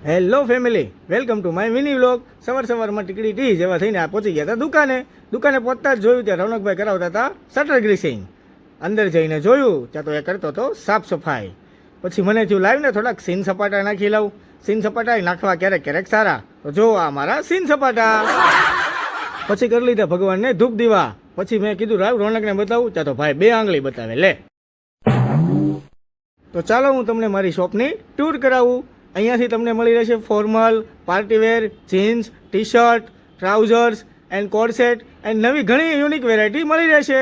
Hello family, welcome to my mini vlog. સવારમાં ટીકડી T જેવા થઈને આ પહોંચી ગયા હતા દુકાને પહોંચતા જ જોયું ત્યાં રૌનકભાઈ કરાવતા હતા શટર ગ્રીસિંગ. અંદર જઈને જોયું ત્યાં તો એ કરતો હતો સાફ સફાઈ. પછી મને થયું લાવીને થોડાક સીન સપાટા નાખી લઉં. સીન સપાટા નાખવા ક્યારેક સારા, તો જો આ મારા સીન સપાટા. પછી કરી લીધા ભગવાનને ધૂપ દીવા. પછી મેં કીધું રાવ રોનકને બતાવું, ત્યાં તો ભાઈ 2 આંગળી બતાવે. લે તો ચાલો હું તમને મારી શોપની ટૂર કરાવું. અહીંયાથી તમને મળી રહેશે formal, partywear, jeans, T shirt, trousers and code set and નવી ઘણી યુનિક વેરાયટી મળી રહેશે.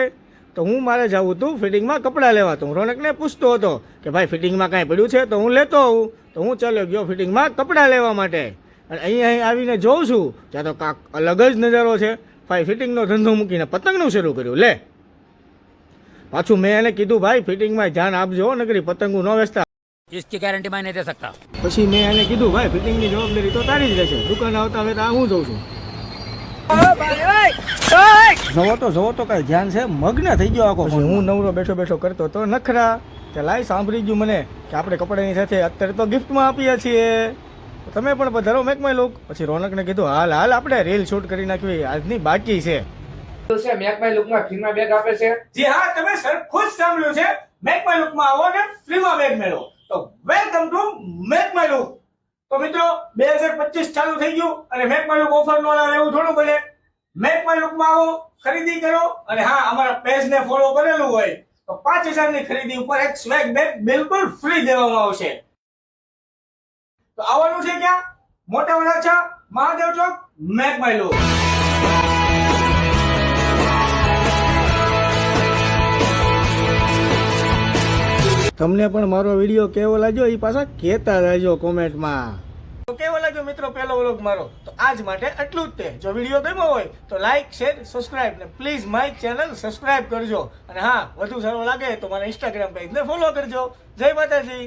તો હું મારે જવું હતું ફિટિંગમાં કપડાં લેવા. તો હું રોનકને પૂછતો હતો કે ભાઈ ફિટિંગમાં કાંઈ પડ્યું છે તો હું લેતો આવું. તો હું ચાલ્યો ગયો ફિટિંગમાં કપડાં લેવા માટે. અને અહીં આવીને જોઉં છું ત્યાં તો કાંક અલગ જ નજારો છે. ભાઈ ફિટિંગનો ધંધો મૂકીને પતંગનું શરૂ કર્યું. લે પાછું મેં એને કીધું ભાઈ ફિટિંગમાં ધ્યાન આપજો, નકરી પતંગો ન વેચતા. इसकी गारंटी मैं नहीं दे सकता. પછી મેં એને કીધું ભાઈ ફિટિંગની જવાબદારી તો તારી જ રહેશે, દુકાન આવતા હવે આ હું જોઉં છું. જોવો તો કઈ ધ્યાન છે, મગ્ન થઈ ગયો આખો. હું નવરો બેઠો કરતો તો નખરા. તે લાઈ સાંભળી ગયું મને કે આપણે કપડાની સાથે અત્યારે તો ગિફ્ટમાં આપીએ છીએ, તમે પણ પધારો મેક માય લુક. પછી રોનકને કીધું હાલ આપણે રીલ શૂટ કરી નાખવી, આજની બાકી છે. મેક માય લુકમાં ફ્રીમાં બેગ આપે છે. જી હા, તમે સરખું જ સાંભળ્યું છે. મેક માય લુકમાં આવો ને ફ્રીમાં બેગ મેળવો. તો welcome to make my look. તો મિત્રો 2025 ચાલુ થઈ ગયું અને મેક માય લુક ઓફર નો આવે એવું થોડું બને. મેક માય લુક માં આવો, ખરીદી કરો. અને હા, અમારા પેજ ને ફોલો કરેલું હોય તો 5000 ની ખરીદી ઉપર એક સ્વેગ બેગ બિલકુલ ફ્રી દેવામાં આવશે. તો આવવાનું છે ક્યાં? મોટા વરાછા, મહાદેવ ચોક, મેક માય લુક. તમને પણ મારો વિડીયો કેવો લાગ્યો એ પાછા કહેતા રહેજો કોમેન્ટમાં. તો કેવો લાગ્યો મિત્રો પહેલો વ્લોગ મારો? તો આજ માટે આટલું જ તે. જો વિડીયો ગમ્યો હોય તો લાઈક, શેર, સબસ્ક્રાઇબ ને પ્લીઝ માય ચેનલ સબસ્ક્રાઇબ કરજો. અને હા, વધુ સારો લાગે તો મારા ઇન્સ્ટાગ્રામ પેજને ફોલો કરજો. જય માતાજી.